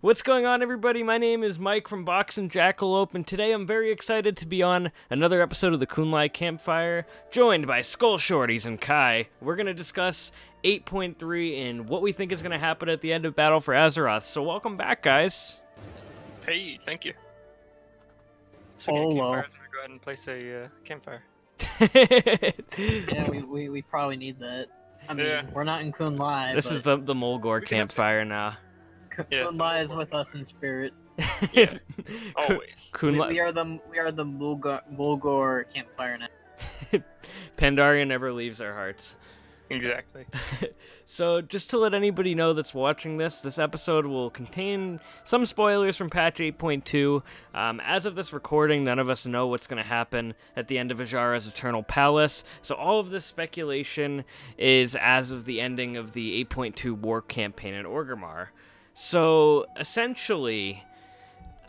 What's going on, everybody? My name is Mike from Box and Jackalope, and today I'm very excited to be on another episode of the Kun-Lai Campfire, joined by Skull Shorties and Kai. We're going to discuss 8.3 and what we think is going to happen at the end of Battle for Azeroth. So welcome back, guys. Hey, thank you. Speaking of campfires, I'm gonna go ahead and place a campfire. Yeah, we probably need that. I mean, we're not in Kun-Lai. This is the Mulgore campfire now. Kun-Lai is with us in spirit. Yeah, always. We are the Mulgore campfire now. Pandaria never leaves our hearts. Exactly. So, just to let anybody know that's watching this episode will contain some spoilers from patch 8.2. As of this recording, none of us know what's going to happen at the end of Ajara's Eternal Palace, so all of this speculation is as of the ending of the 8.2 war campaign at Orgrimmar. So, essentially,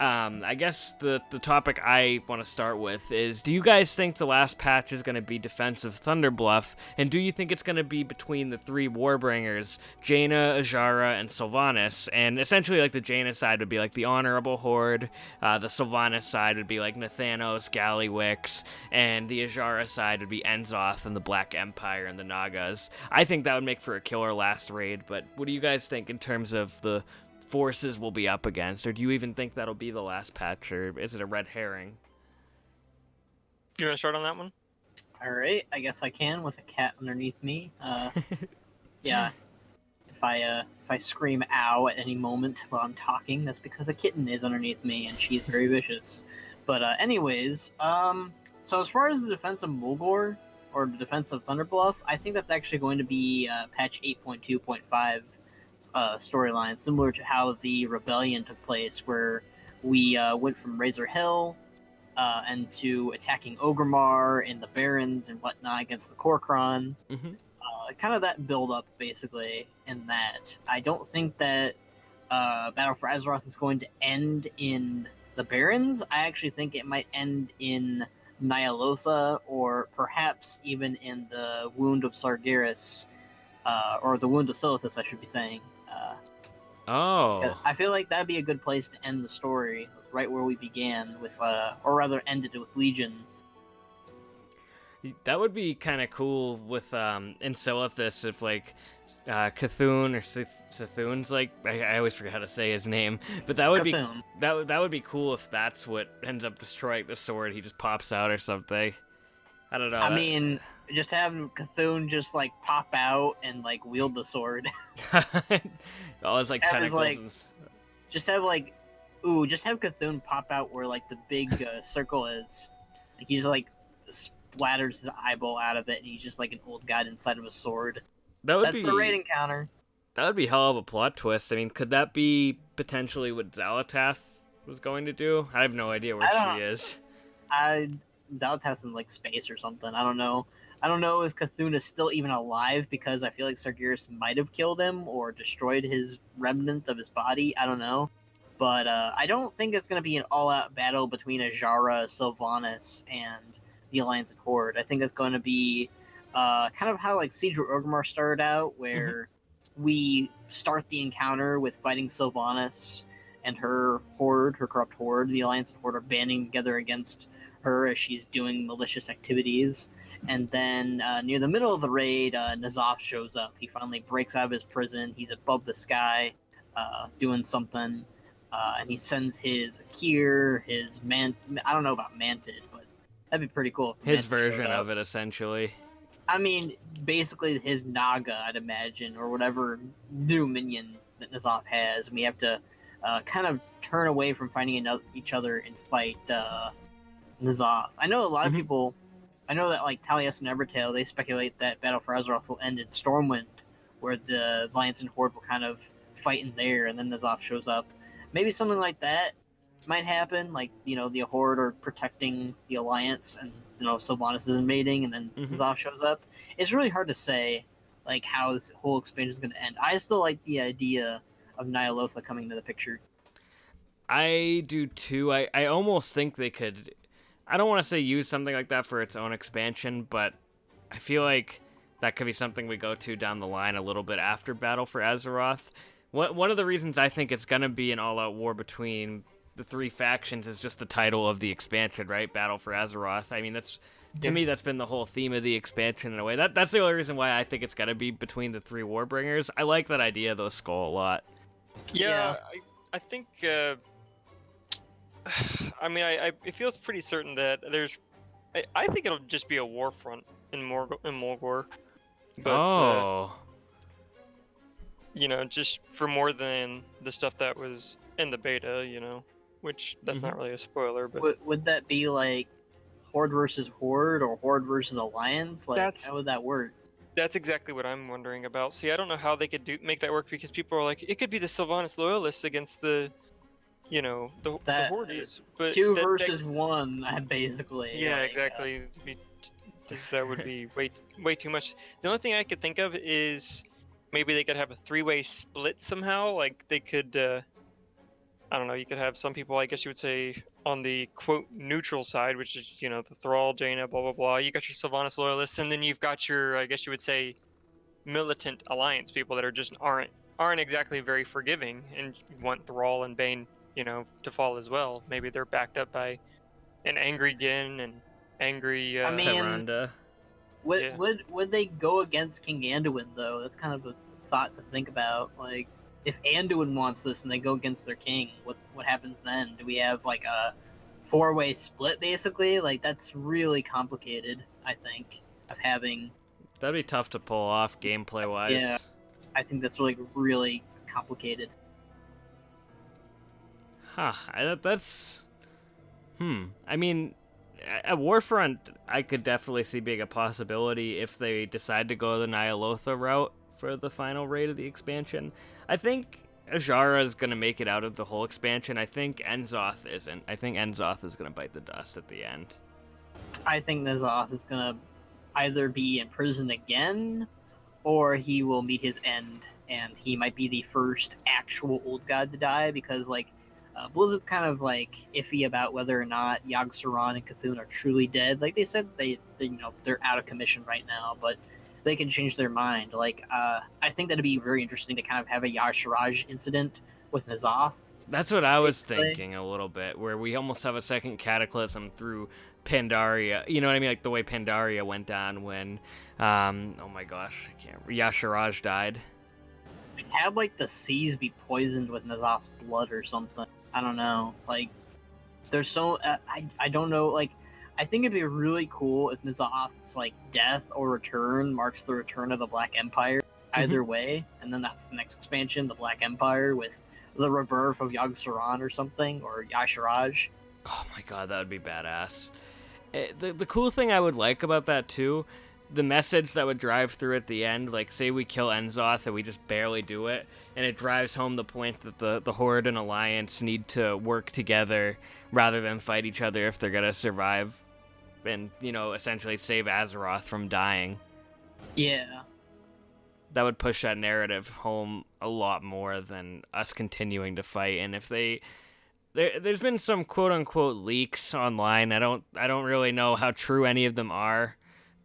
I guess the topic I want to start with is, do you guys think the last patch is going to be Defense of Thunderbluff, and do you think it's going to be between the three Warbringers, Jaina, Ajara, and Sylvanas? And essentially, like, the Jaina side would be like the Honorable Horde, the Sylvanas side would be like Nathanos, Gallywix, and the Ajara side would be Enzoth and the Black Empire and the Nagas. I think that would make for a killer last raid, but what do you guys think in terms of the forces will be up against, or do you even think that'll be the last patch, or is it a red herring? You want to start on that one? All right, I guess I can with a cat underneath me. Yeah, if I scream "ow" at any moment while I'm talking, that's because a kitten is underneath me and she's very vicious. But anyways, so as far as the defense of Mulgore or the defense of Thunderbluff, I think that's actually going to be patch 8.2.5. Storyline, similar to how the rebellion took place, where we went from Razor Hill and to attacking Orgrimmar and the Barrens and whatnot against the Korkron. Kind of that build up, basically, in that. I don't think that Battle for Azeroth is going to end in the Barrens. I actually think it might end in Nyalotha, or perhaps even in the Wound of Sargeras. Or the Wound of Silithus, I should be saying. I feel like that'd be a good place to end the story, right where we began with, or rather ended with Legion. That would be kind of cool with in Silithus, if like Cthulhu or Cthulhu's, like I always forget how to say his name, but that would Cthulhu. be that would be cool if that's what ends up destroying the sword. He just pops out or something. I don't know. I mean, just have Cthulhu just like pop out and like wield the sword. All his like tentacles. Like, just have Cthulhu pop out where like the big circle is. Like he's like splatters his eyeball out of it, and he's just like an old guy inside of a sword. That's the raid encounter. That would be hell of a plot twist. I mean, could that be potentially what Xalatath was going to do? I have no idea where she is. Xalatath's in like space or something. I don't know. I don't know if Cthulhu is still even alive, because I feel like Sargeras might have killed him or destroyed his remnant of his body. I don't know. But I don't think it's going to be an all-out battle between Ajara, Sylvanas, and the Alliance and Horde. I think it's going to be kind of how like Siege of Orgrimmar started out, where we start the encounter with fighting Sylvanas and her horde, her corrupt horde. The Alliance and Horde are banding together against her as she's doing malicious activities. And then near the middle of the raid, N'Zoth shows up. He finally breaks out of his prison. He's above the sky doing something. And he sends his Akir, his I don't know about Manted, but that'd be pretty cool. His version of it, essentially. I mean, basically his Naga, I'd imagine, or whatever new minion that N'Zoth has. And we have to kind of turn away from fighting each other and fight N'Zoth. I know a lot of people. I know that like Talias and Evertail, they speculate that Battle for Azeroth will end in Stormwind, where the Alliance and Horde will kind of fight in there, and then N'Zoth shows up. Maybe something like that might happen. Like, you know, the Horde are protecting the Alliance, and you know Sylvanas is invading, and then N'Zoth shows up. It's really hard to say like how this whole expansion is going to end. I still like the idea of Nyalotha coming into the picture. I do too. I almost think they could. I don't want to say use something like that for its own expansion, but I feel like that could be something we go to down the line a little bit after Battle for Azeroth. one of the reasons I think it's gonna be an all-out war between the three factions is just the title of the expansion, right? Battle for Azeroth. I mean, to me, that's been the whole theme of the expansion in a way. That's the only reason why I think it's gotta be between the three Warbringers. I like that idea, though, Skull, a lot. Yeah, I think. I mean, it feels pretty certain that there's. I think it'll just be a war front in Morgor, but just for more than the stuff that was in the beta, which that's not really a spoiler. But would that be like Horde versus Horde or Horde versus Alliance? Like, how would that work? That's exactly what I'm wondering about. See, I don't know how they could make that work because people are like, it could be the Sylvanas loyalists against the Hordes, but two versus one, basically. Yeah, exactly. That would be way too much. The only thing I could think of is maybe they could have a three-way split somehow. Like they could, I don't know. You could have some people, I guess you would say, on the quote neutral side, which is the Thrall, Jaina, blah blah blah. You got your Sylvanas loyalists, and then you've got your, I guess you would say, militant alliance people that are just aren't exactly very forgiving and want Thrall and Bane to fall as well. Maybe they're backed up by an angry Gin and angry Tyrande. Would they go against King Anduin though? That's kind of a thought to think about. Like, if Anduin wants this and they go against their king, what happens then? Do we have like a four-way split basically? Like, that's really complicated, I think, of having. That'd be tough to pull off gameplay wise. Yeah, I think that's really complicated. Huh, that's... I mean, at Warfront, I could definitely see being a possibility if they decide to go the Nyalotha route for the final raid of the expansion. I think Azshara is going to make it out of the whole expansion. I think Enzoth isn't. I think Enzoth is going to bite the dust at the end. I think N'Zoth is going to either be in prison again, or he will meet his end, and he might be the first actual old god to die, because, like, Blizzard's kind of like iffy about whether or not Yogg-Saron and Cthulhu are truly dead. Like they said, they're out of commission right now, but they can change their mind. Like, I think that'd be very interesting to kind of have a Yashiraj incident with N'Zoth. That's what I was thinking a little bit, where we almost have a second Cataclysm through Pandaria. You know what I mean? Like the way Pandaria went down when, oh my gosh, Yashiraj died. Have like the seas be poisoned with N'Zoth's blood or something. I don't know. Like, there's so I don't know. Like, I think it'd be really cool if N'Zoth's like death or return marks the return of the Black Empire. Either way, and then that's the next expansion, the Black Empire, with the rebirth of Yogg-Saron or something, or Yashiraj. Oh my god, that would be badass. The cool thing I would like about that too, the message that would drive through at the end, like say we kill Enzoth and we just barely do it, and it drives home the point that the Horde and Alliance need to work together rather than fight each other if they're gonna survive and, essentially save Azeroth from dying. Yeah. That would push that narrative home a lot more than us continuing to fight. And if there's been some quote unquote leaks online. I don't really know how true any of them are.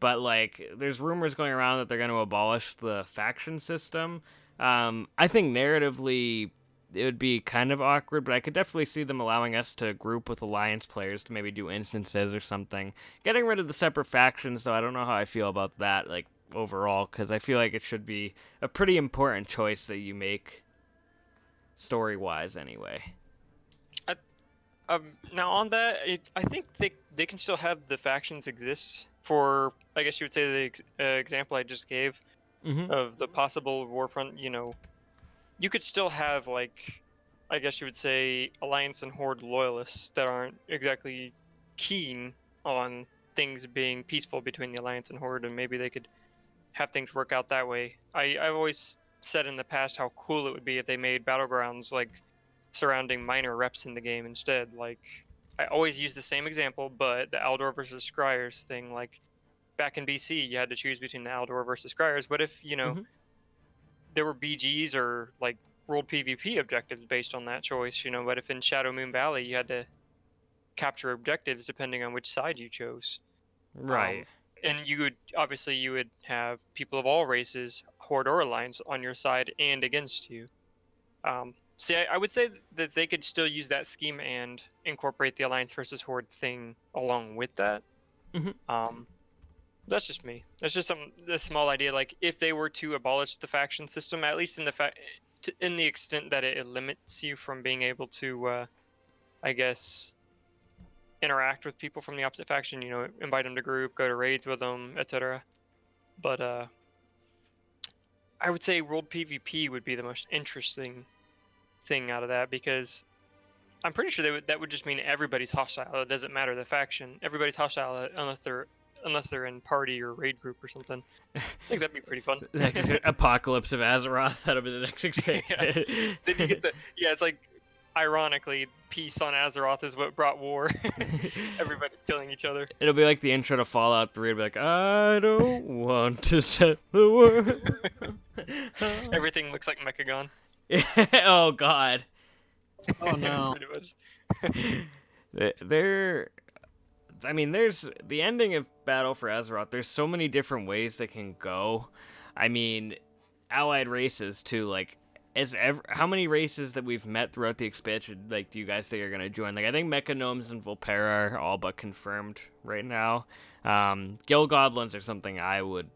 But, like, there's rumors going around that they're going to abolish the faction system. I think narratively it would be kind of awkward, but I could definitely see them allowing us to group with Alliance players to maybe do instances or something. Getting rid of the separate factions, though, I don't know how I feel about that, like, overall, because I feel like it should be a pretty important choice that you make, story-wise, anyway. Now, on that, I think they can still have the factions exist for, I guess you would say, the example I just gave of the possible Warfront. You could still have, like, I guess you would say, Alliance and Horde loyalists that aren't exactly keen on things being peaceful between the Alliance and Horde, and maybe they could have things work out that way. I've always said in the past how cool it would be if they made battlegrounds like surrounding minor reps in the game instead. Like, I always use the same example, but the Aldor versus Scryers thing, like back in BC, you had to choose between the Aldor versus Scryers. What if, there were BGs or like world PvP objectives based on that choice? What if in Shadow Moon Valley you had to capture objectives depending on which side you chose? Right. And you would have people of all races, Horde or Alliance, on your side and against you. See, I would say that they could still use that scheme and incorporate the Alliance versus Horde thing along with that. That's just me. That's just a small idea. Like, if they were to abolish the faction system, at least in the extent that it limits you from being able to, I guess, interact with people from the opposite faction. You know, invite them to group, go to raids with them, etc. But I would say world PvP would be the most interesting thing out of that, because I'm pretty sure that would just mean everybody's hostile. It doesn't matter the faction. Everybody's hostile unless they're in party or raid group or something. I think that'd be pretty fun. The next Apocalypse of Azeroth. That'll be the next expansion. Then you get it's like, ironically, peace on Azeroth is what brought war. Everybody's killing each other. It'll be like the intro to Fallout 3. It'll be like, I don't want to set the world. Everything looks like Mechagon. Oh, God. Oh, no. Pretty much. There's the ending of Battle for Azeroth. There's so many different ways that can go. I mean, allied races, too. Like, how many races that we've met throughout the expansion, like, do you guys think are going to join? Like, I think Mechanomes and Volpera are all but confirmed right now. Gill Goblins are something I would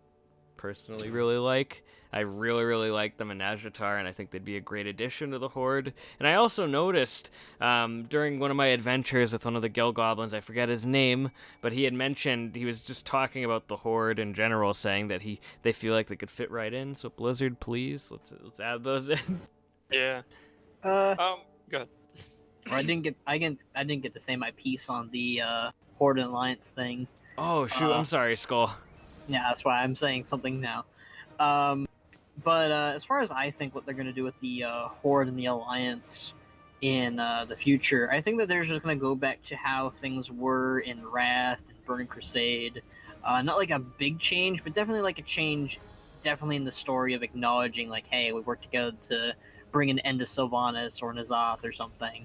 personally really like. I really, really like them in Nazjatar, and I think they'd be a great addition to the Horde. And I also noticed during one of my adventures with one of the Gill Goblins, I forget his name, but he had mentioned, he was just talking about the Horde in general, saying that they feel like they could fit right in. So Blizzard, please, let's add those in. Yeah. Go ahead. I didn't get to say my piece on the Horde and Alliance thing. Oh shoot, I'm sorry, Skull. Yeah, that's why I'm saying something now. But as far as I think what they're going to do with the Horde and the Alliance in the future, I think that they're just going to go back to how things were in Wrath and Burning Crusade. Not like a big change, but definitely like a change, definitely in the story of acknowledging, like, hey, we worked together to bring an end to Sylvanas or N'Zoth or something.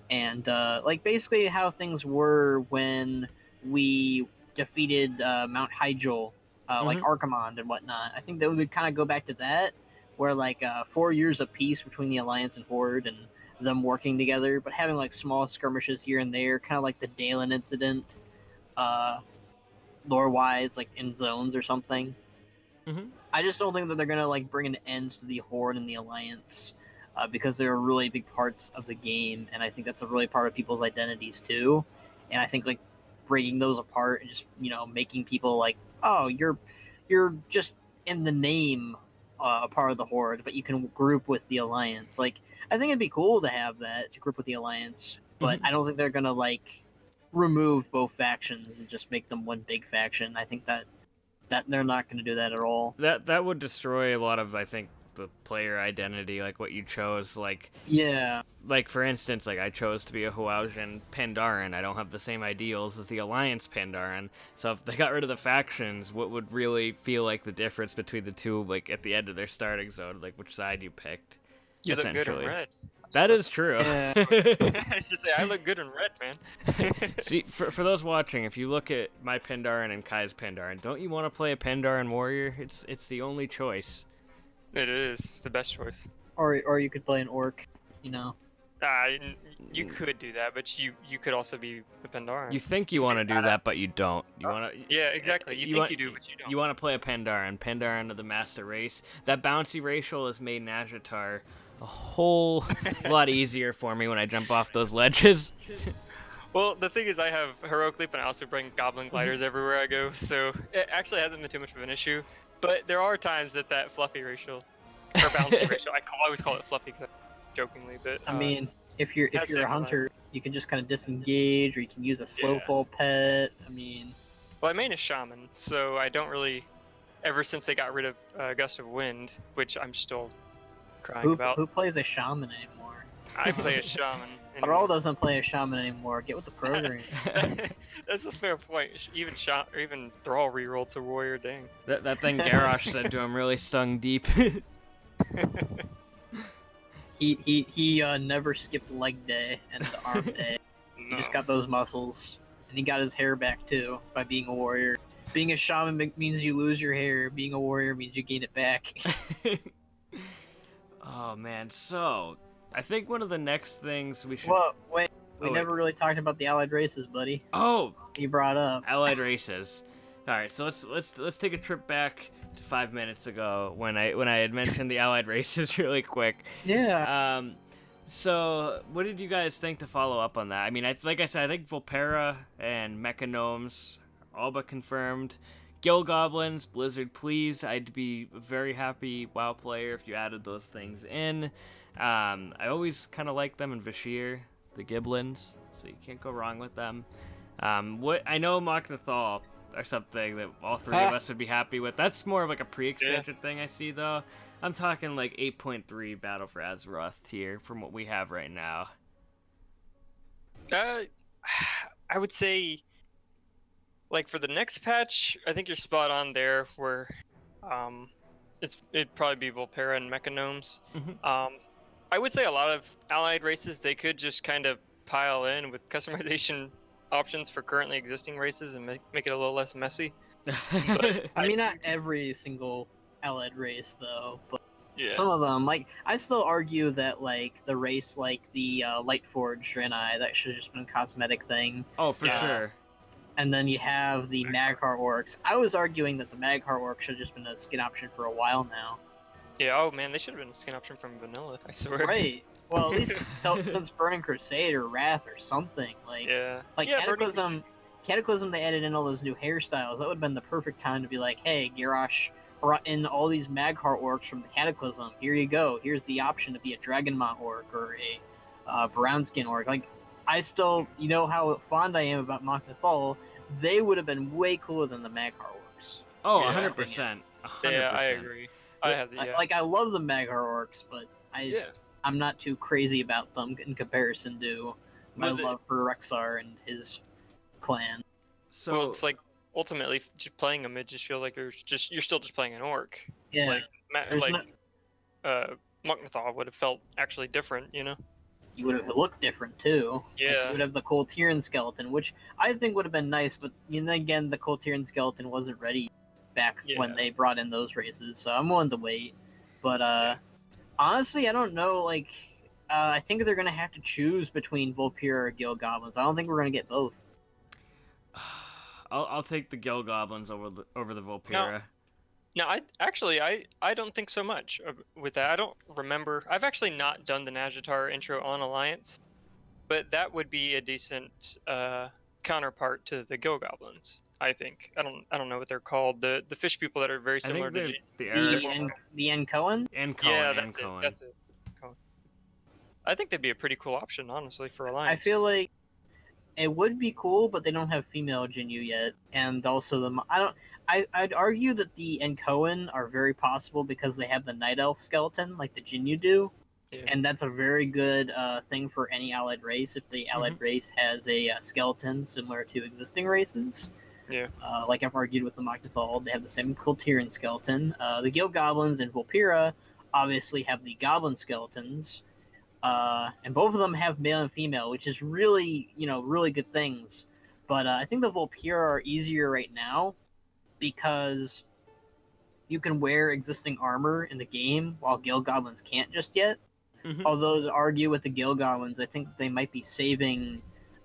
And like basically how things were when we defeated Mount Hyjal. Like Archimonde and whatnot. I think they would kind of go back to that, where like 4 years of peace between the Alliance and Horde and them working together, but having like small skirmishes here and there, kind of like the Dalen incident, lore-wise, like in zones or something. I just don't think that they're gonna like bring an end to the Horde and the Alliance, because they're really big parts of the game, and I think that's a really part of people's identities too. And I think like breaking those apart and just, you know, making people like, oh, you're just in the name a part of the Horde, but you can group with the Alliance. Like, I think it'd be cool to have that, to group with the Alliance, but I don't think they're gonna like remove both factions and just make them one big faction. I think that they're not gonna do that at all. That would destroy a lot of, I think, the player identity, like what you chose. Like, yeah, like for instance, like I chose to be a Huaujin Pandaren. I don't have the same ideals as the Alliance Pandaren. So if they got rid of the factions, what would really feel like the difference between the two, like at the end of their starting zone, like which side you picked? You look good in red. That is true. Yeah. I just say I look good in red, man. See, for those watching, if you look at my Pandaren and Kai's Pandaren, don't you want to play a Pandaren warrior? It's the only choice. It is. It's the best choice. Or you could play an orc, you know. You could do that, but you could also be a Pandaren. You think you want to do that, but you don't. You want to. Yeah, exactly. You think you do, but you don't. You want to play a Pandaren of the Master Race. That bouncy racial has made Nazjatar a whole lot easier for me when I jump off those ledges. Well, the thing is, I have Heroic Leap, and I also bring Goblin Gliders everywhere I go, so it actually hasn't been too much of an issue. But there are times that fluffy racial, or bouncy racial, I always call it fluffy jokingly, but I mean, if you're a hunter, you can just kind of disengage, or you can use a slow fall pet. I mean, well, I main a shaman, so I don't really. Ever since they got rid of Gust of Wind, which I'm still crying about. Who plays a shaman anymore? I play a shaman. Thrall doesn't play a shaman anymore. Get with the program. That's a fair point. Even Thrall rerolled to warrior. Dang. That thing Garrosh said to him really stung deep. He never skipped leg day and the arm day. He just got those muscles, and he got his hair back too by being a warrior. Being a shaman means you lose your hair. Being a warrior means you gain it back. Oh man, so I think one of the next things we should. Well, wait, we Oh, never really talked about the allied races, buddy. Oh, You brought up. allied races. All right, so let's take a trip back to 5 minutes ago when I had mentioned the allied races really quick. Yeah. So what did you guys think to follow up on that? I mean, like I said, I think Volpera and Mechanomes are all but confirmed. Gill Goblins, Blizzard, please. I'd be a very happy WoW player if you added those things in. I always kind of like them in Vashir, the Giblins, so you can't go wrong with them. What I know, Mok'Nathal or something that all three of us would be happy with. That's more of like a pre-expansion thing I see though. I'm talking like 8.3 Battle for Azeroth here from what we have right now. I would say, like for the next patch, I think you're spot on there. Where, it'd probably be Volpera and Mechanomes. I would say a lot of allied races they could just kind of pile in with customization options for currently existing races and make it a little less messy. But I mean, not every single allied race though, but yeah. some of them. Like, I still argue that like the race like the Lightforged Draenei, that should have just been a cosmetic thing. Oh, for sure. And then you have the Mag'har Orcs. I was arguing that the Mag'har Orcs should have just been a skin option for a while now. Yeah, oh man, they should have been a skin option from vanilla, I swear. Right. Well, at least since Burning Crusade or Wrath or something. Like, Cataclysm, they added in all those new hairstyles. That would have been the perfect time to be like, hey, Garrosh brought in all these Mag'har Orcs from the Cataclysm. Here you go. Here's the option to be a Dragonmaw Orc or a brown skin Orc. Like, I still, you know how fond I am about Mok'Nathal, they would have been way cooler than the Mag'har Orcs. Oh, yeah, 100%. Yeah, I agree. Like, I love the Mag'har Orcs, but I'm not too crazy about them in comparison to my love for Rexxar and his clan. So well, it's like ultimately just playing them, it just feels like you're still just playing an orc. Yeah. Mok'Nathal would have felt actually different, you know. You would have looked different too. Yeah. Like, you would have the Kul Tiran skeleton, which I think would have been nice, but again, the Kul Tiran skeleton wasn't ready back when they brought in those races, so I'm willing to wait. But honestly, I don't know. Like, I think they're gonna have to choose between Volpera or Gill Goblins. I don't think we're gonna get both. I'll take the Gill Goblins over the Volpera. No, I don't think so much with that. I don't remember. I've actually not done the Nazjatar intro on Alliance, but that would be a decent counterpart to the Gill Goblins. I think. I don't know what they're called. The fish people that are very similar to the Encoan? Yeah, that's it. I think they'd be a pretty cool option, honestly, for Alliance. I feel like it would be cool, but they don't have female Jinyu yet, and also I'd argue that the Encoan are very possible because they have the Night Elf skeleton, like the Jinyu do, and that's a very good thing for any allied race. If the allied race has a skeleton similar to existing races, like I've argued with the Mok'Nathal, they have the same Kul Tiran skeleton. The Gill Goblins and Volpera obviously have the Goblin skeletons. And both of them have male and female, which is really, really good things. But I think the Volpera are easier right now because you can wear existing armor in the game while Gill Goblins can't just yet. Although to argue with the Gill Goblins, I think they might be saving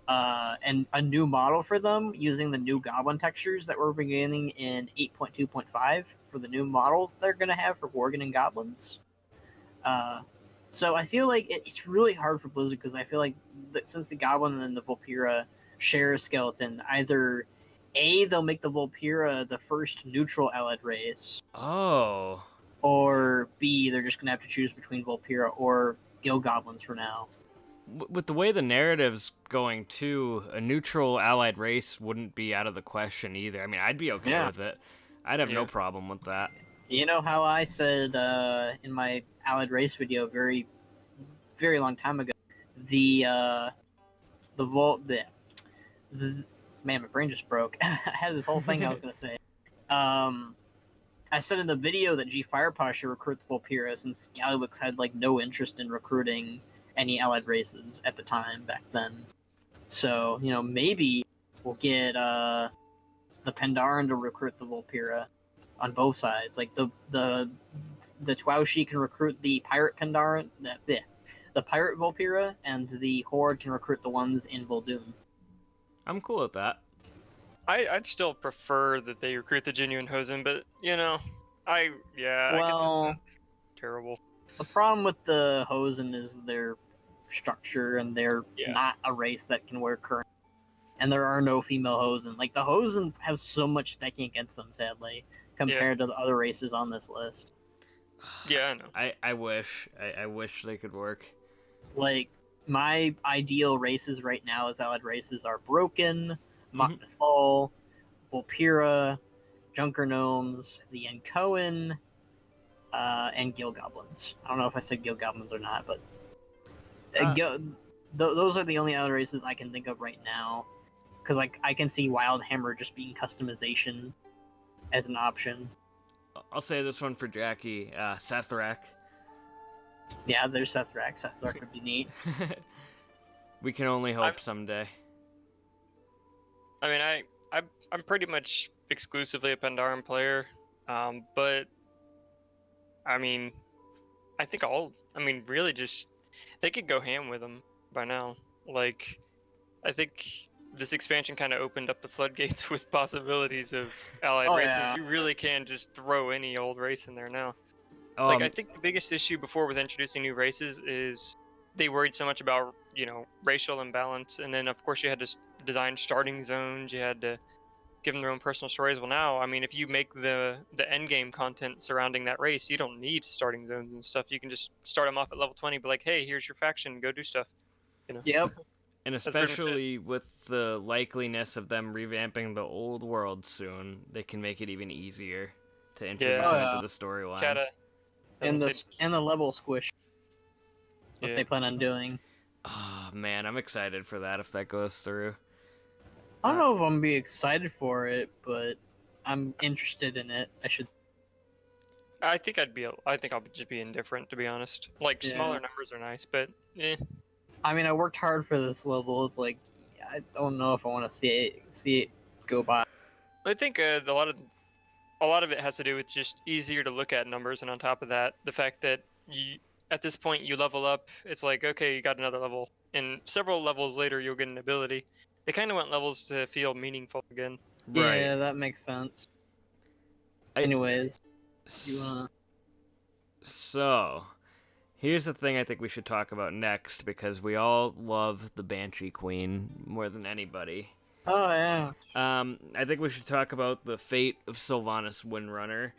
a new model for them using the new Goblin textures that we're beginning in 8.2.5 for the new models they're going to have for Worgen and Goblins. So I feel like it's really hard for Blizzard because I feel like since the Goblin and the Volpera share a skeleton, either A, they'll make the Volpera the first neutral allied race. Oh. Or B, they're just going to have to choose between Volpera or Gill Goblins for now. With the way the narrative's going, too, a neutral allied race wouldn't be out of the question either. I mean, I'd be okay with it. I'd have no problem with that. You know how I said in my allied race video very, very long time ago, man, my brain just broke. I had this whole thing I was gonna say. I said in the video that G Firepaw should recruit the Volpera since Gallywix had like no interest in recruiting any allied races at the time back then. So maybe we'll get the Pandaren to recruit the Volpera. on both sides. Like the Twaushi can recruit the pirate Pandaren, the pirate Volpira, and the Horde can recruit the ones in Voldoon. I'm cool with that. I'd still prefer that they recruit the genuine Hosen, but I guess it's not terrible. The problem with the Hosen is their structure, and they're not a race that can wear current. And there are no female Hosen. Like, the Hosen have so much stacking against them, sadly, compared to the other races on this list. Yeah, I know. I wish they could work. Like, my ideal races right now as allied races are Broken, Mok'Nathal, Volpira, Junker Gnomes, the Encoen, and Gil Goblins. I don't know if I said Gil Goblins or not, but those are the only other races I can think of right now. Because I can see Wildhammer just being customization as an option. I'll say this one for Jackie, Sethrak. Yeah, there's Sethrak. Sethrak would be neat. We can only hope someday. I mean, I'm pretty much exclusively a Pandaren player, but I mean, I think really just they could go ham with them by now. Like, I think this expansion kind of opened up the floodgates with possibilities of allied races. Yeah. You really can just throw any old race in there now. I think the biggest issue before with introducing new races is they worried so much about, racial imbalance, and then of course you had to design starting zones, you had to give them their own personal stories. Well, now, I mean, if you make the end game content surrounding that race, you don't need starting zones and stuff. You can just start them off at level 20, be like, hey, here's your faction, go do stuff. Yep. And especially with the likeliness of them revamping the old world soon, they can make it even easier to introduce them into the storyline. And the level squish. What they plan on doing. Oh man, I'm excited for that if that goes through. I don't know if I'm gonna be excited for it, but I'm interested in it. I think I'll just be indifferent, to be honest. Like, smaller numbers are nice, but I mean, I worked hard for this level. It's like, I don't know if I want to see it go by. I think a lot of it has to do with just easier to look at numbers, and on top of that, the fact that at this point you level up, it's like, okay, you got another level, and several levels later you'll get an ability. They kind of want levels to feel meaningful again. Right. Yeah, that makes sense. Anyways, so here's the thing I think we should talk about next, because we all love the Banshee Queen more than anybody. Oh, yeah. I think we should talk about the fate of Sylvanas Windrunner.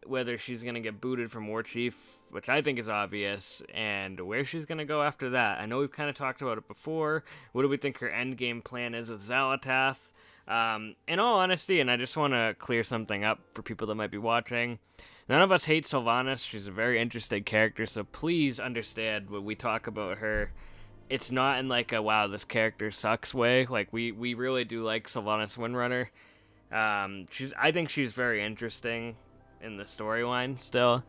Whether she's going to get booted from War Chief, which I think is obvious, and where she's going to go after that. I know we've kind of talked about it before. What do we think her endgame plan is with Xal'atath? In all honesty, and I just want to clear something up for people that might be watching, none of us hate Sylvanas. She's a very interesting character, so please understand when we talk about her, it's not in like a, wow, this character sucks way. Like, we really do like Sylvanas Windrunner. I think she's very interesting in the storyline still,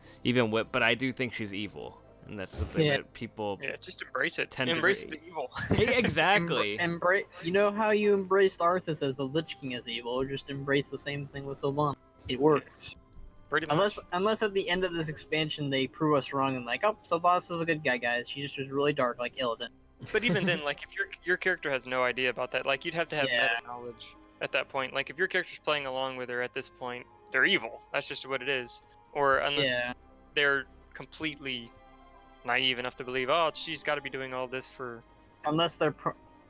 but I do think she's evil, and that's something that people just embrace it. Embrace the evil. Exactly. Embrace. You know how you embraced Arthas as the Lich King as evil? Just embrace the same thing with Sylvanas. It works. Pretty much. Unless at the end of this expansion they prove us wrong and like, oh, Sylvanas is a good guy, guys. She just was really dark, like Illidan. But even then, like, if your character has no idea about that, like, you'd have to have meta knowledge at that point. Like, if your character's playing along with her at this point, they're evil. That's just what it is. Or unless they're completely naive enough to believe, oh, she's got to be doing all this for... Unless their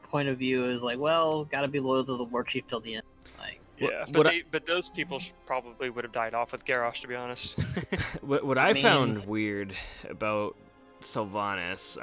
point of view is like, well, got to be loyal to the War Chief till the end. Like, but those people probably would have died off with Garrosh, to be honest. what I found weird about Sylvanas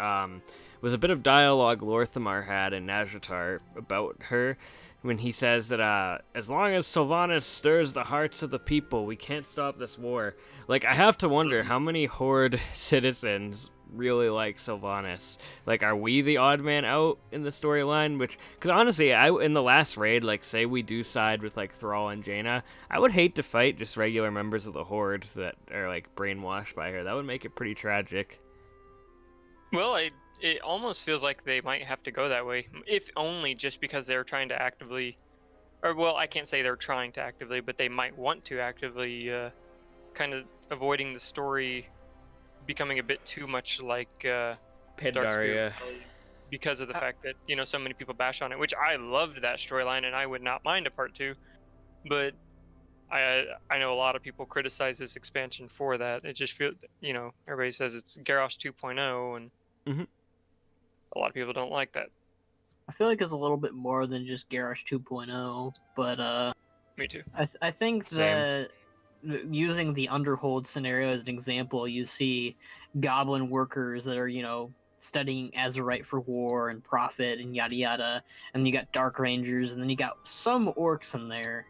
was a bit of dialogue Lorthamar had in Nazjatar about her, when he says that as long as Sylvanas stirs the hearts of the people, we can't stop this war. Like, I have to wonder how many Horde citizens really like Sylvanas. Like, are we the odd man out in the storyline? Because honestly, in the last raid, like, say we do side with like Thrall and Jaina, I would hate to fight just regular members of the Horde that are like brainwashed by her. That would make it pretty tragic. Well, it almost feels like they might have to go that way, if only just because they're trying to actively or well, I can't say they're trying to actively, but they might want to actively, kind of avoiding the story becoming a bit too much like Dark Spirit Pandaria. Valley because of the fact that so many people bash on it, which I loved that storyline and I would not mind a part 2, but I know a lot of people criticize this expansion for that. It just feels, everybody says it's Garrosh 2.0, and Mhm. a lot of people don't like that. I feel like it's a little bit more than just Garrosh 2.0, but Me too. I think Same. that using the Underhold scenario as an example, you see goblin workers that are, studying Azurite for war and profit and yada yada, and you got Dark Rangers, and then you got some orcs in there.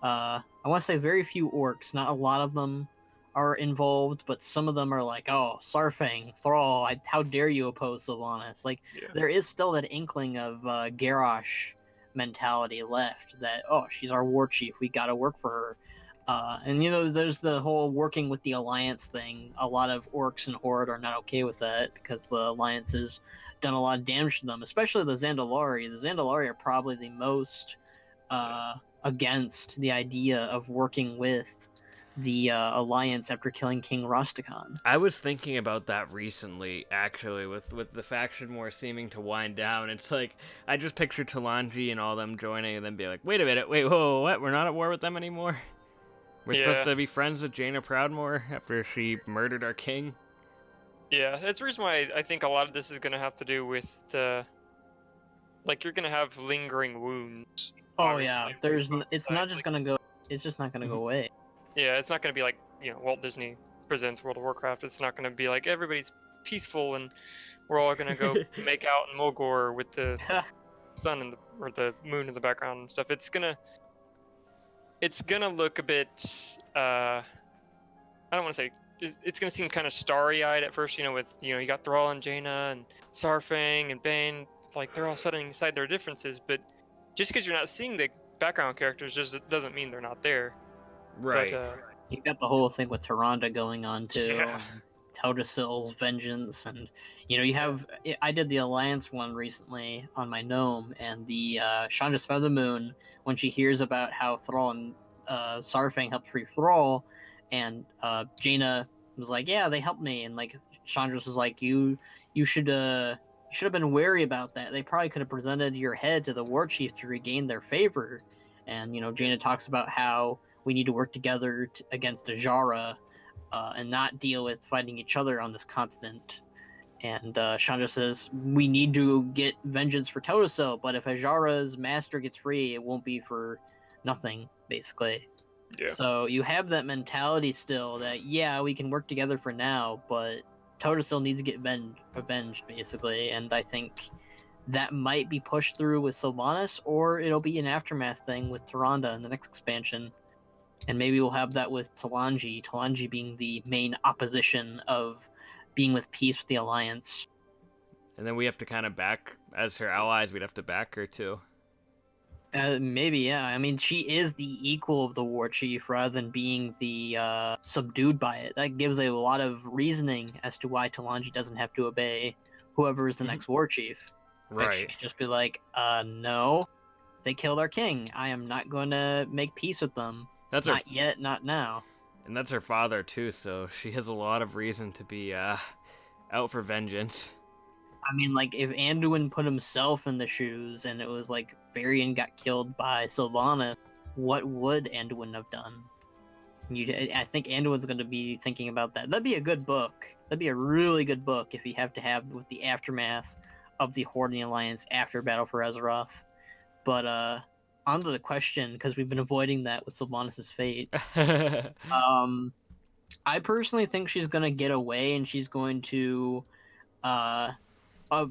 I want to say very few orcs, not a lot of them are involved, but some of them are like, oh, Sarfang, Thrall, how dare you oppose Sylvanas? Like, Yeah. there is still that inkling of Garrosh mentality left that, oh, she's our war chief, we gotta work for her. And there's the whole working with the Alliance thing. A lot of orcs and Horde are not okay with that because the Alliance has done a lot of damage to them, especially the Zandalari. The Zandalari are probably the most against the idea of working with the Alliance after killing King Rastakhan. I was thinking about that recently, actually, with the faction war seeming to wind down. It's like, I just picture Talanji and all them joining and then be like, wait a minute, whoa, what? We're not at war with them anymore? We're supposed to be friends with Jaina Proudmoore after she murdered our king? Yeah, that's the reason why I think a lot of this is going to have to do with, like, you're going to have lingering wounds. Oh yeah, it's not just like, gonna go. It's just not gonna go away. Yeah, it's not going to be like, Walt Disney presents World of Warcraft. It's not going to be like everybody's peaceful and we're all going to go make out in Mulgore with the sun or the moon in the background and stuff. It's gonna look a bit, I don't want to say, it's gonna seem kind of starry-eyed at first, with, you got Thrall and Jaina and Sarfang and Bane, like, they're all setting aside their differences, but just because you're not seeing the background characters just doesn't mean they're not there. Right. But, you got the whole thing with Tyrande going on too. Yeah. Teldrassil's vengeance, and you have. I did the Alliance one recently on my gnome, and the Chandra's Feathermoon, when she hears about how Thrall and Sarfang helped free Thrall, and Jaina was like, "Yeah, they helped me," and like Chandra's was like, "You should have been wary about that. They probably could have presented your head to the war chief to regain their favor." And Jaina talks about how we need to work together against Ajara. And not deal with fighting each other on this continent. And Chandra says, we need to get vengeance for Totoso, but if Ajara's master gets free, it won't be for nothing, basically. Yeah. So you have that mentality still that, yeah, we can work together for now, but Totoso needs to get avenged, basically. And I think that might be pushed through with Sylvanas, or it'll be an aftermath thing with Tyrande in the next expansion. And maybe we'll have that with Talanji being the main opposition of being with peace with the Alliance. And then we have to kind of back, as her allies, we'd have to back her too. Maybe, yeah. I mean, she is the equal of the war chief rather than being the subdued by it. That gives a lot of reasoning as to why Talanji doesn't have to obey whoever is the next war chief. Right. Like, she could just be like, no, they killed our king. I am not going to make peace with them. That's not yet, not now. And that's her father too, so she has a lot of reason to be out for vengeance. I mean, like, if Anduin put himself in the shoes and it was like Varian got killed by Sylvanas, what would Anduin have done? I think Anduin's going to be thinking about that. That'd be a good book. That'd be a really good book if you have to have with the aftermath of the Horde and the Alliance after Battle for Azeroth. But on to the question, because we've been avoiding that with Sylvanas' fate. I personally think she's going to get away and she's going to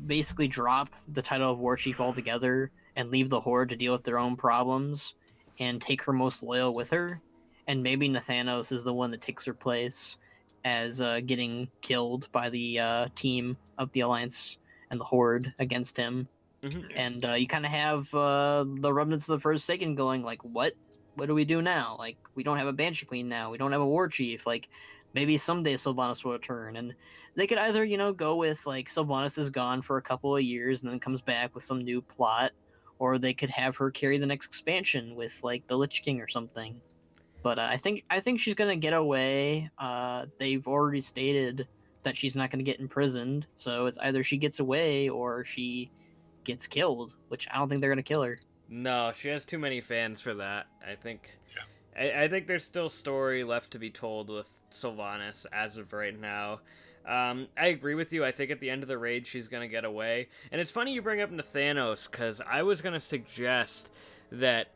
basically drop the title of War Chief altogether and leave the Horde to deal with their own problems and take her most loyal with her. And maybe Nathanos is the one that takes her place as getting killed by the team of the Alliance and the Horde against him. Mm-hmm. And you kind of have the remnants of the Forsaken going like, what do we do now? Like, we don't have a Banshee Queen now. We don't have a War Chief. Like, maybe someday Sylvanas will return. And they could either, go with, like, Sylvanas is gone for a couple of years and then comes back with some new plot. or they could have her carry the next expansion with like the Lich King or something. But I think she's gonna get away. They've already stated that she's not gonna get imprisoned, so it's either she gets away or she gets killed. Which I don't think they're gonna kill her. No, she has too many fans for that. I think. I think there's still story left to be told with Sylvanas as of right now. I agree with you. I think at the end of the raid she's gonna get away. And it's funny you bring up Nathanos, because I was gonna suggest that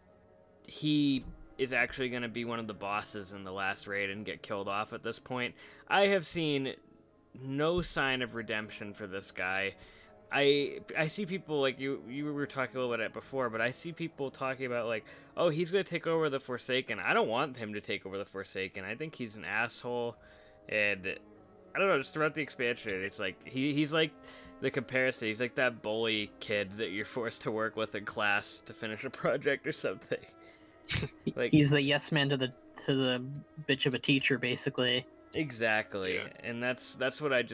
he is actually going to be one of the bosses in the last raid and get killed off at this point. I have seen no sign of redemption for this guy. I see people, like you were talking a little bit about it before, but I see people talking about like, oh, he's going to take over the Forsaken. I don't want him to take over the Forsaken. I think he's an asshole, and I don't know, just throughout the expansion, it's like he's like the comparison. He's like that bully kid that you're forced to work with in class to finish a project or something. Like, he's the yes man to the bitch of a teacher, basically. Exactly. Yeah. And that's what I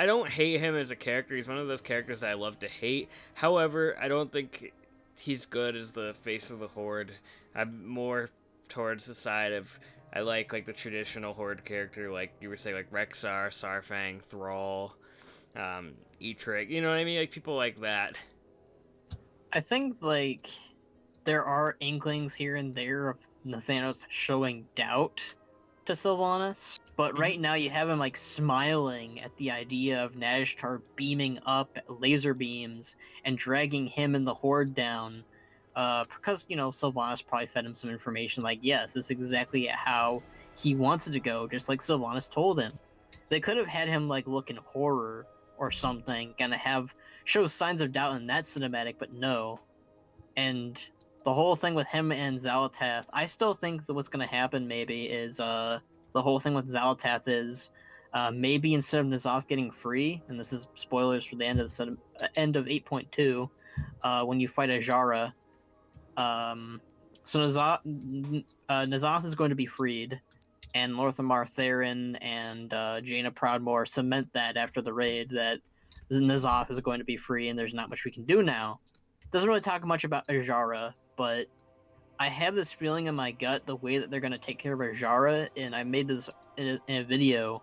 don't hate him as a character. He's one of those characters that I love to hate. However, I don't think he's good as the face of the Horde. I'm more towards the side of I like the traditional Horde character, like you were saying, like Rexxar, Sarfang, Thrall, Eitrigg, you know what I mean? Like people like that. I think like there are inklings here and there of Nathanos showing doubt to Sylvanas, but right now you have him like smiling at the idea of Nazjatar beaming up laser beams and dragging him and the Horde down, because Sylvanas probably fed him some information like, yes, this is exactly how he wants it to go, just like Sylvanas told him. They could have had him like look in horror or something, kind of show signs of doubt in that cinematic, but no. And the whole thing with him and Xal'atath, I still think that what's going to happen maybe is the whole thing with Xal'atath is maybe instead of N'Zoth getting free, and this is spoilers for the end of 8.2, when you fight Ajara, so N'Zoth is going to be freed, and Lorthamar Theron and Jaina Proudmoore cement that after the raid that N'Zoth is going to be free and there's not much we can do now. Doesn't really talk much about Ajara, but I have this feeling in my gut the way that they're going to take care of Ajara, and I made this in a video,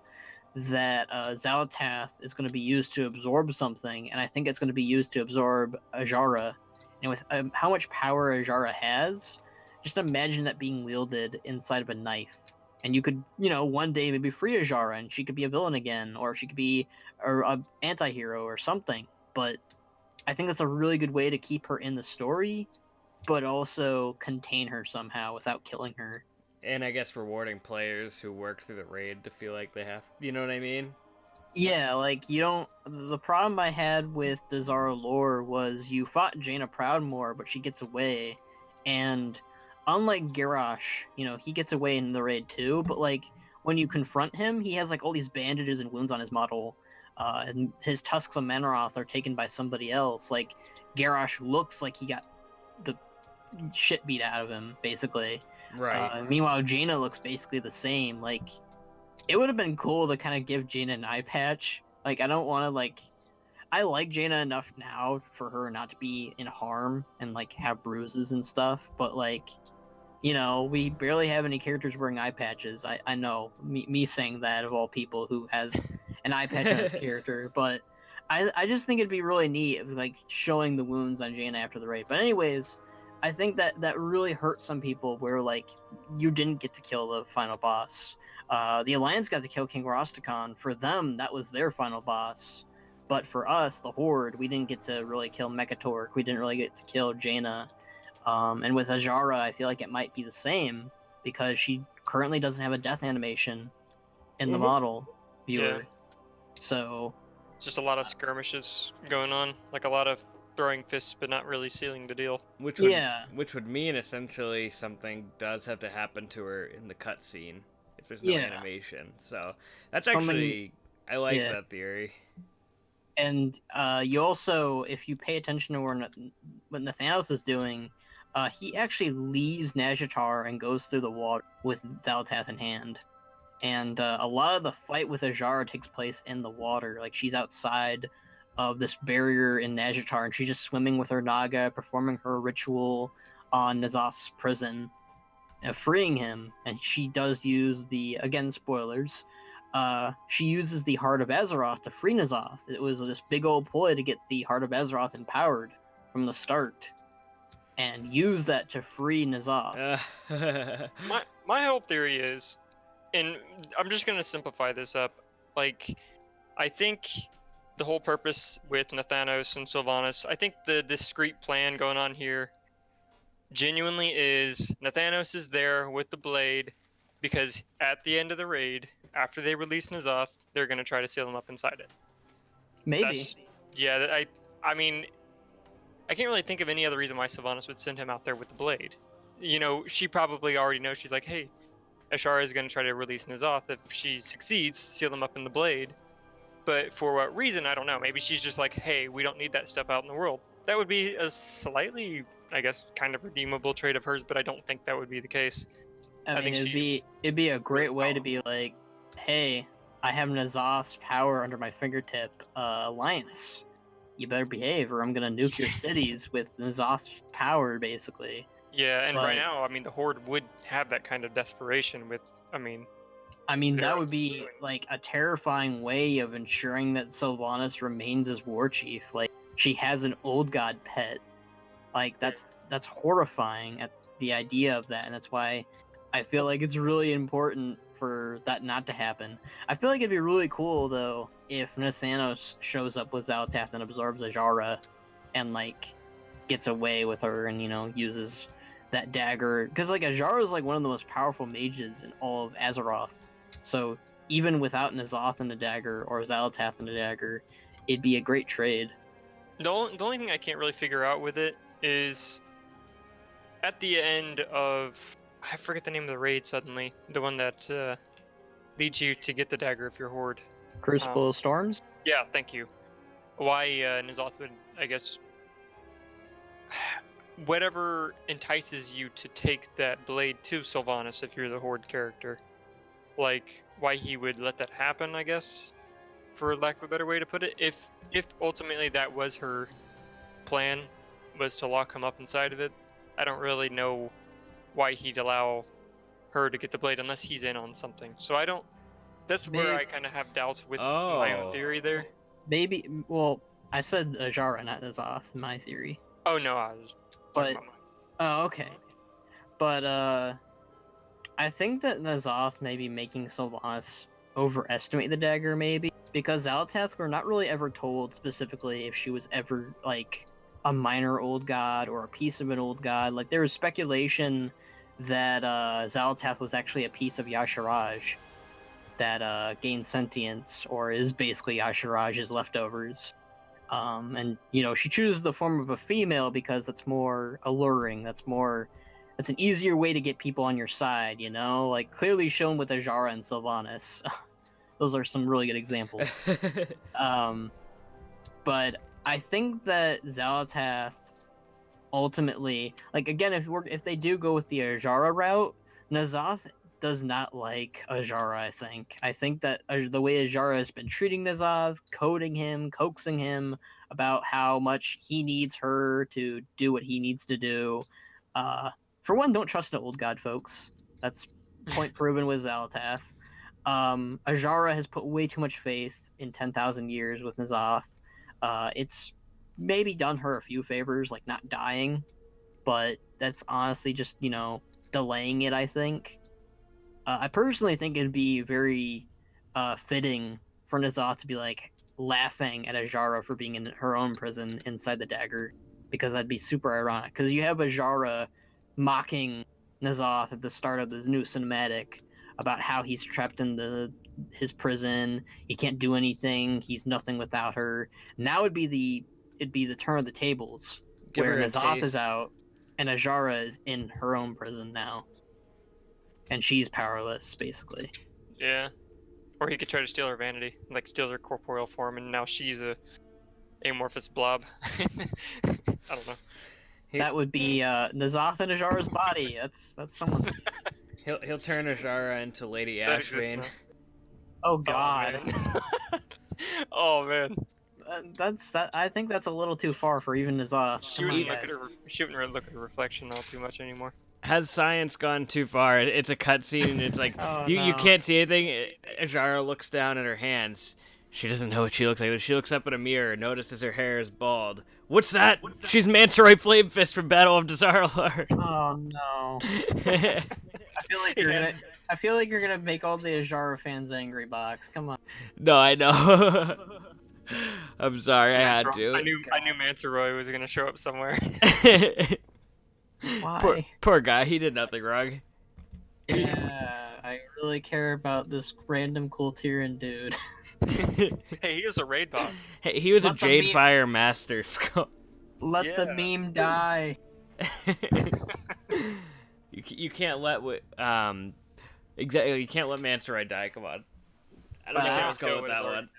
that Xal'atath is going to be used to absorb something, and I think it's going to be used to absorb Ajara. And with how much power Ajara has, just imagine that being wielded inside of a knife. And you could, one day maybe free Ajara, and she could be a villain again, or she could be an anti-hero or something. But I think that's a really good way to keep her in the story, but also contain her somehow without killing her. And I guess rewarding players who work through the raid to feel like they have, you know what I mean? Yeah, like, the problem I had with the Zara lore was you fought Jaina Proudmoore, but she gets away, and unlike Garrosh, he gets away in the raid too, but, like, when you confront him, he has, like, all these bandages and wounds on his model, and his tusks of Manoroth are taken by somebody else. Like, Garrosh looks like he got the shit beat out of him, basically. Right. Meanwhile, Jaina looks basically the same. Like, it would have been cool to kind of give Jaina an eye patch. Like, I don't want to, like... I like Jaina enough now for her not to be in harm and, like, have bruises and stuff, but, like, we barely have any characters wearing eye patches. I know, me saying that of all people who has an eye patch on his character, but I just think it'd be really neat, like, showing the wounds on Jaina after the raid. But anyways, I think that really hurt some people where, like, you didn't get to kill the final boss. The Alliance got to kill King Rosticon. For them, that was their final boss. But for us, the Horde, we didn't get to really kill Mekatork. We didn't really get to kill Jaina. And with Ajara, I feel like it might be the same, because she currently doesn't have a death animation in the model viewer. Yeah. So... just a lot of skirmishes going on. Like, a lot of throwing fists, but not really sealing the deal. Which would mean essentially something does have to happen to her in the cutscene if there's no animation. So that's actually I like that theory. And you also, if you pay attention to what Nathanos is doing, he actually leaves Nazjatar and goes through the water with Xal'atath in hand. And a lot of the fight with Ajara takes place in the water. Like, she's outside of this barrier in Nazjatar, and she's just swimming with her Naga, performing her ritual on N'Zoth's prison, freeing him. And she does use again, spoilers, she uses the Heart of Azeroth to free N'Zoth. It was this big old ploy to get the Heart of Azeroth empowered from the start, and use that to free N'Zoth. My whole theory is, and I'm just gonna simplify this up, like, I think the whole purpose with Nathanos and Sylvanas, I think the discrete plan going on here genuinely is Nathanos is there with the blade because at the end of the raid, after they release N'Zoth, they're gonna try to seal him up inside it. Maybe. I mean, I can't really think of any other reason why Sylvanas would send him out there with the blade. You know, she probably already knows. She's like, hey, Ashara is going to try to release N'Zoth. If she succeeds, seal him up in the blade. But for what reason, I don't know. Maybe she's just like, hey, we don't need that stuff out in the world. That would be a slightly, I guess, kind of redeemable trait of hers, but I don't think that would be the case. I mean, it'd be a great way to be like, hey, I have N'Zoth's power under my fingertip. Alliance, you better behave, or I'm gonna nuke your cities with N'Zoth's power, basically. Yeah, and right now, I mean, the Horde would have that kind of desperation with, I mean, that would be like a terrifying way of ensuring that Sylvanas remains as war chief. Like, she has an old god pet. Like, that's horrifying at the idea of that, and that's why I feel like it's really important for that not to happen. I feel like it'd be really cool though if Nathanos shows up with Xal'atath and absorbs Ajara, and like gets away with her, and uses that dagger, because like Ajara is like one of the most powerful mages in all of Azeroth. So even without N'Zoth and the dagger, or Xal'atath and the dagger, it'd be a great trade. The only thing I can't really figure out with it is at the end of, I forget the name of the raid suddenly, the one that leads you to get the dagger if you're Horde. Crucible of Storms? Yeah, thank you. Why N'Zoth would, I guess, whatever entices you to take that blade to Sylvanas if you're the Horde character. Like, why he would let that happen, I guess, for lack of a better way to put it. If ultimately that was her plan, was to lock him up inside of it, I don't really know why he'd allow her to get the blade unless he's in on something. So I don't. That's where I kind of have doubts with my own theory there. Maybe. Well, I said Ajara, not N'Zoth, in my theory. Oh no, I was. But okay. But I think that N'Zoth may be making Sylvanas overestimate the dagger, maybe, because Xal'atath, we're not really ever told specifically if she was ever like a minor old god or a piece of an old god. Like, there was speculation that Xal'atath was actually a piece of Yasharaj that gained sentience, or is basically Yasharaj's leftovers. And she chooses the form of a female because that's more alluring. That's an easier way to get people on your side. Like clearly shown with Ajara and Sylvanas. Those are some really good examples. But I think that Xal'atath ultimately, like, again, if they do go with the Ajara route, N'Zoth does not like Ajara. I think that the way Ajara has been treating N'Zoth, coding him, coaxing him about how much he needs her to do what he needs to do. For one, don't trust an old god, folks. That's point proven with Xal'atath. Ajara has put way too much faith in 10,000 years with N'Zoth. It's maybe done her a few favors, like not dying, but that's honestly just, delaying it, I think. I personally think it'd be very fitting for N'Zoth to be, like, laughing at Ajara for being in her own prison inside the dagger, because that'd be super ironic. Because you have Ajara mocking N'Zoth at the start of this new cinematic about how he's trapped in his prison, he can't do anything, he's nothing without her. Now it'd be the turn of the tables, where N'Zoth is out and Ajara is in her own prison now, and she's powerless, basically. Yeah, or he could try to steal her vanity, like steal her corporeal form, and now she's a amorphous blob. I don't know. That would be N'Zoth in Ajara's body. That's someone's. He'll turn Ajara into Lady Ashvane. Oh god. Oh man. I think that's a little too far for even N'Zoth. She Come on, wouldn't guys. look at her reflection all too much anymore. Has science gone too far? It's a cutscene, and it's like Oh, you no. can't see anything. Ajara looks down at her hands. She doesn't know what she looks like. She looks up at a mirror, notices her hair is bald. What's that? She's Manta Ray Flame Fist from Battle of Dazarlar. Oh no. I feel like you're gonna make all the Ajara fans angry, Box. Come on. No, I know. I'm sorry, I had I to. knew Manta Roy was gonna show up somewhere. Why? Poor guy, he did nothing wrong. Yeah, I really care about this random cool Tyrion dude. Hey, he was a raid boss. Hey, he was a Let the Jade meme- Fire Master Skull. Let the Yeah. meme die. You can't let exactly, you can't let Manta Ray die. Come on, I don't know if I was going with that one.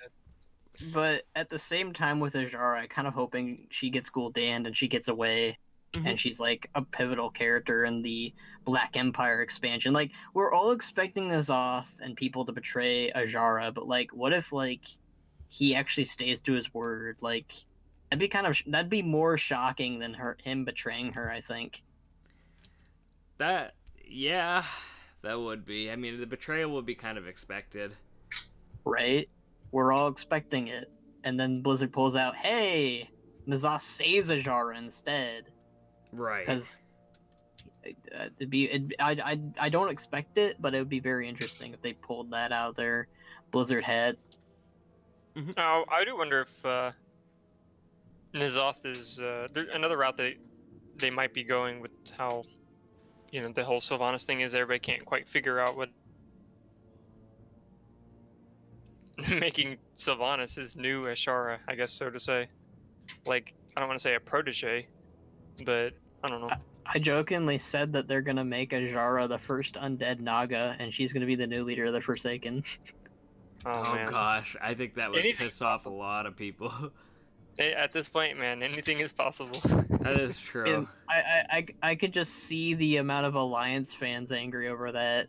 But at the same time with Ajara, I kind of hoping she gets Gul'dan and she gets away, and she's like a pivotal character in the Black Empire expansion. Like, we're all expecting N'Zoth and people to betray Ajara, but like, what if like he actually stays to his word? Like, that'd be more shocking than him betraying her, I think. Yeah, that would be. I mean, the betrayal would be kind of expected. Right? We're all expecting it, and then Blizzard pulls out, "Hey, N'Zoth saves Ajara instead." Right. Because I don't expect it, but it would be very interesting if they pulled that out of their Blizzard head. Oh, I do wonder if N'Zoth is another route that they might be going with how, the whole Sylvanas thing is. Everybody can't quite figure out what making Sylvanas his new Ashara, I guess, so to say. Like, I don't want to say a protege, but I don't know. I jokingly said that they're gonna make Ajara the first undead Naga, and she's gonna be the new leader of the Forsaken. Oh Man. gosh, I think that would Anything's piss off a lot of people. At this point, man, anything is possible. That is true. And I could just see the amount of Alliance fans angry over that.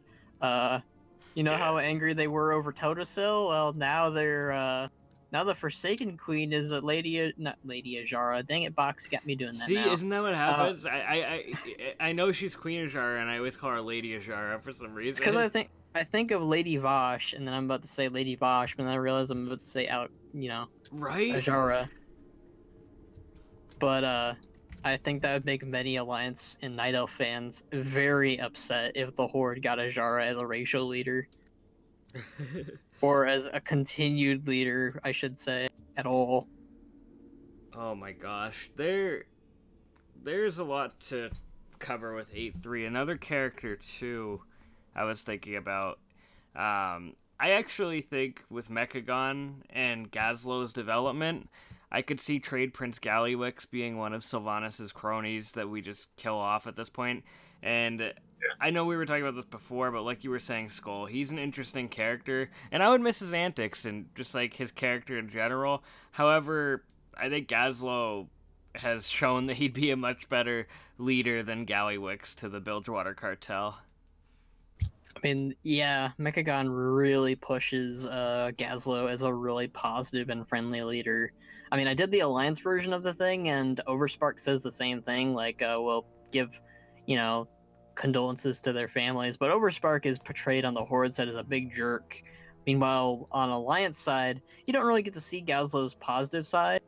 You know how angry they were over Totasil? Well, now they're now the Forsaken Queen is not Lady Ajara. Dang it, Box got me doing that. See, now. isn't that what happens? I know she's Queen Ajara, and I always call her Lady Ajara for some reason. Because I think of Lady Vosh, and then I'm about to say Lady Vosh, but then I realize I'm about to say right? Ajara. But I think that would make many Alliance and Night Elf fans very upset if the Horde got Ajara as a racial leader. Or as a continued leader, I should say, at all. Oh my gosh, there's a lot to cover with 8-3. Another character too, I was thinking about. I actually think with Mechagon and Gazlo's development, I could see Trade Prince Gallywix being one of Sylvanas' cronies that we just kill off at this point. And I know we were talking about this before, but like you were saying, Skull, he's an interesting character, and I would miss his antics and just like his character in general. However, I think Gazlo has shown that he'd be a much better leader than Gallywix to the Bilgewater Cartel. I mean, yeah, Mechagon really pushes Gazlo as a really positive and friendly leader. I mean, I did the Alliance version of the thing, and Overspark says the same thing, like, we'll give, condolences to their families, but Overspark is portrayed on the Horde side as a big jerk. Meanwhile, on Alliance side, you don't really get to see Gazlo's positive side.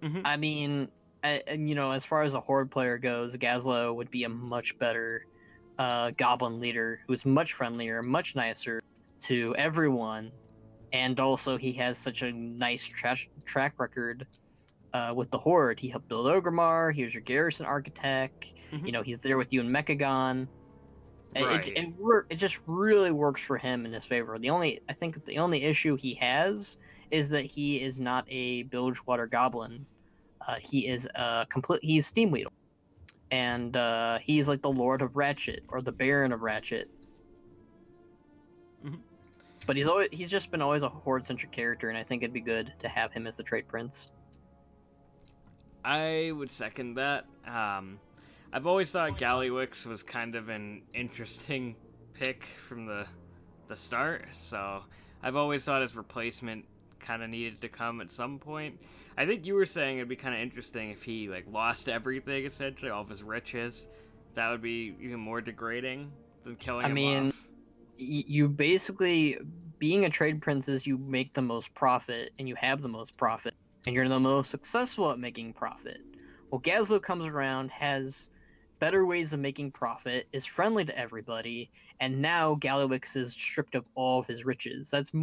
Mm-hmm. I mean, as far as a Horde player goes, Gazlo would be a much better Goblin leader who's much friendlier, much nicer to everyone, and also he has such a nice track record with the Horde. He helped build Orgrimmar. He was your garrison architect. Mm-hmm. He's there with you in Mechagon. Right. It just really works for him in his favor. I think the only issue he has is that he is not a Bilgewater Goblin. He is he's Steamweedle, and he's like the Lord of Ratchet or the Baron of Ratchet. Mm-hmm. But he's just been always a Horde-centric character, and I think it'd be good to have him as the Trade Prince. I would second that. I've always thought Gallywix was kind of an interesting pick from the start, so I've always thought his replacement kind of needed to come at some point. I think you were saying it'd be kind of interesting if he like lost everything, essentially all of his riches. That would be even more degrading than killing him off. You basically, being a trade prince is you make the most profit and you have the most profit and you're the most successful at making profit. Well, Gazlo comes around, has better ways of making profit, is friendly to everybody, and now Gallowix is stripped of all of his riches. That's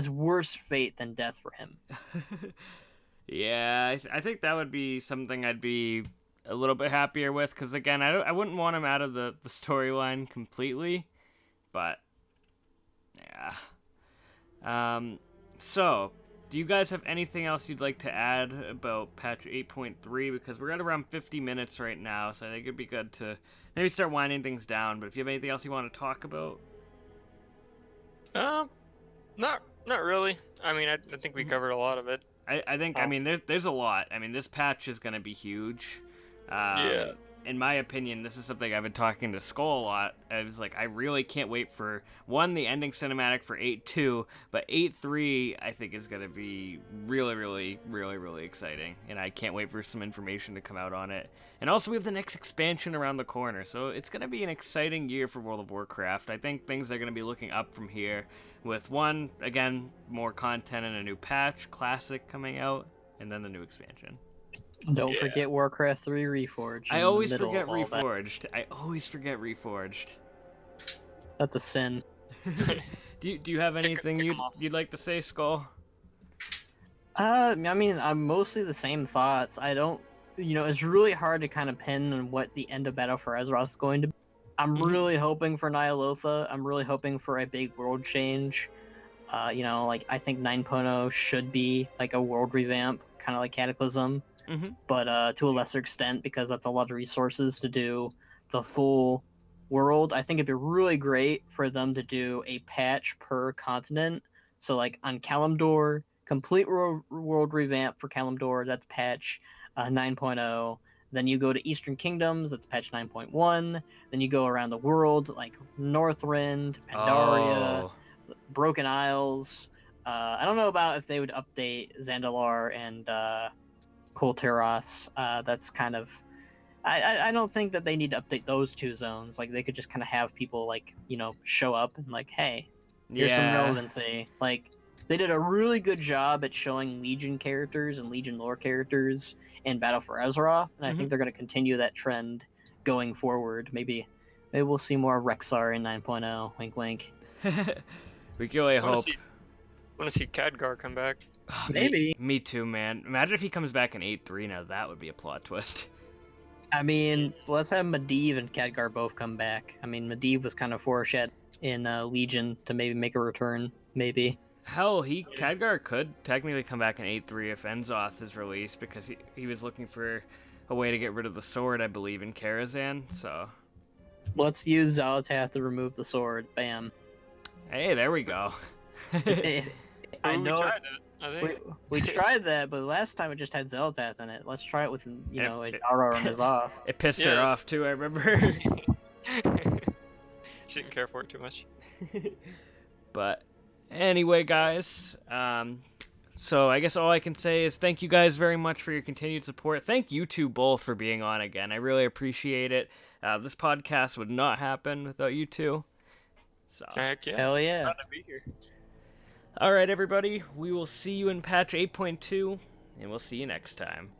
worse fate than death for him. Yeah, I think that would be something I'd be a little bit happier with, because again, I wouldn't want him out of the storyline completely, but yeah. So, do you guys have anything else you'd like to add about patch 8.3? Because we're at around 50 minutes right now, so I think it'd be good to maybe start winding things down. But if you have anything else you want to talk about, not really. I mean, I think we covered a lot of it. I think I mean there's a lot. I mean, this patch is going to be huge. Yeah. In my opinion, this is something I've been talking to Skull a lot. I was like, I really can't wait for, one, the ending cinematic for 8.2, but 8.3 I think is going to be really, really, really, really exciting, and I can't wait for some information to come out on it. And also, we have the next expansion around the corner, so it's going to be an exciting year for World of Warcraft. I think things are going to be looking up from here, with one, again, more content and a new patch, Classic coming out, and then the new expansion. Don't forget Warcraft 3 Reforged. I always forget Reforged. I always forget Reforged. That's a sin. Do you have anything you'd like to say, Skull? I mean, I'm mostly the same thoughts. I don't, it's really hard to kind of pin on what the end of Battle for Azeroth is going to be. I'm really hoping for Nyalotha. I'm really hoping for a big world change. I think 9.0 should be like a world revamp, kind of like Cataclysm. But to a lesser extent, because that's a lot of resources to do the full world. I think it'd be really great for them to do a patch per continent. So like on Kalimdor, complete world revamp for Kalimdor, that's patch 9.0. Then you go to Eastern Kingdoms, that's patch 9.1. Then you go around the world, like Northrend, Pandaria, Broken Isles. I don't know about if they would update Zandalar and Kul Tiras. That's kind of, I don't think that they need to update those two zones. Like, they could just kind of have people like, show up and like, hey, here's some relevancy. Like, they did a really good job at showing Legion characters and Legion lore characters in Battle for Azeroth, and I think they're going to continue that trend going forward. Maybe we'll see more Rexar in 9.0. Wink, wink. We can only hope. I want to see Khadgar come back. Maybe. Me too, man. Imagine if he comes back in 8.3 now. That would be a plot twist. I mean, let's have Medivh and Khadgar both come back. I mean, Medivh was kind of foreshadowed in Legion to maybe make a return, maybe. Hell, Khadgar could technically come back in 8.3 if Enzoth is released, because he was looking for a way to get rid of the sword, I believe, in Karazhan, so... Let's use Xal'atath to remove the sword. Bam. Hey, there we go. I know. We tried it, I think. We tried that, but last time it just had Xal'atath in it. Let's try it with, Adara and Azoth. It pissed her off, too, I remember. She didn't care for it too much. But anyway, guys, so I guess all I can say is thank you guys very much for your continued support. Thank you two both for being on again. I really appreciate it. This podcast would not happen without you two. So, Heck yeah. Hell yeah. Glad to be here. All right, everybody. We will see you in patch 8.2, and we'll see you next time.